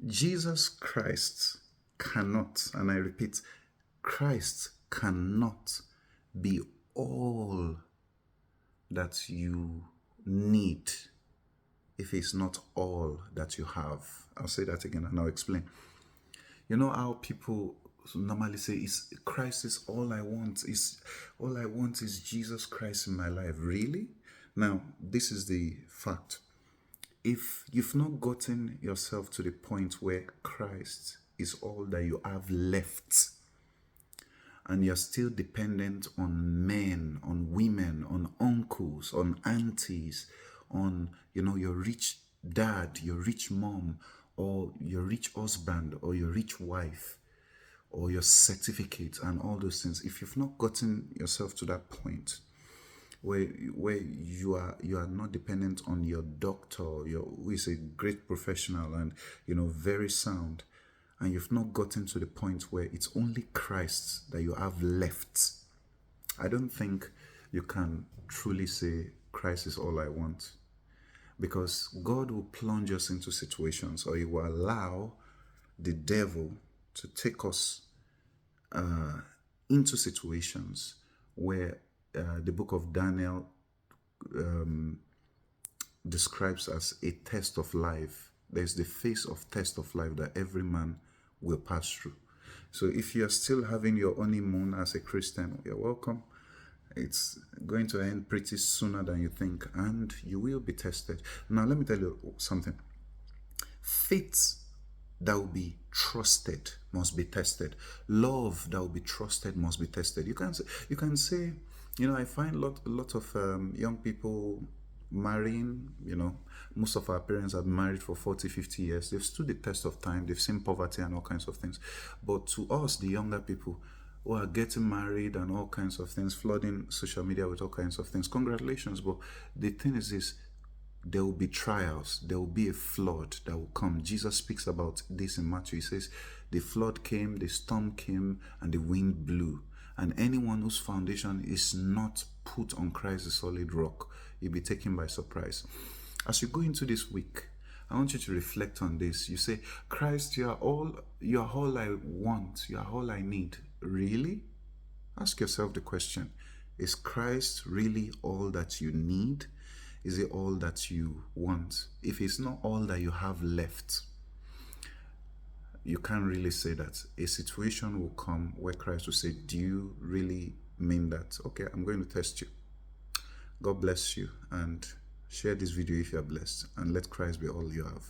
Jesus Christ cannot, and I repeat, Christ cannot be all that you need if it's not all that you have. I'll say that again and I'll explain. You know how people normally say is Christ is all I want, is all I want is Jesus Christ in my life. Really? Now, this is the fact. If you've not gotten yourself to the point where Christ is all that you have left, and you're still dependent on men, on women, on uncles, on aunties, on your rich dad, your rich mom, or your rich husband, or your rich wife, or your certificate, and all those things. If you've not gotten yourself to that point where you are not dependent on your doctor, who is a great professional and very sound, and you've not gotten to the point where it's only Christ that you have left, I don't think you can truly say Christ is all I want. Because God will plunge us into situations, or He will allow the devil to take us into situations where the book of Daniel describes as a test of life. There's the phase of test of life that every man will pass through. So if you're still having your honeymoon as a Christian, you're welcome. It's going to end pretty sooner than you think, and you will be tested. Now, let me tell you something. Faith that will be trusted must be tested. Love that will be trusted must be tested. You can say, I find a lot of young people marrying, most of our parents have been married for 40, 50 years. They've stood the test of time. They've seen poverty and all kinds of things. But to us, the younger people who are getting married and all kinds of things, flooding social media with all kinds of things, congratulations. But the thing is this, there will be trials. There will be a flood that will come. Jesus speaks about this in Matthew. He says, the flood came, the storm came, and the wind blew. And anyone whose foundation is not put on Christ, the solid rock, you'll be taken by surprise. As you go into this week, I want you to reflect on this. You say, Christ, you are all I want. You are all I need. Really? Ask yourself the question. Is Christ really all that you need? Is it all that you want? If it's not all that you have left, you can't really say that. A situation will come where Christ will say, do you really mean that? Okay, I'm going to test you. God bless you, and share this video if you are blessed, and let Christ be all you have.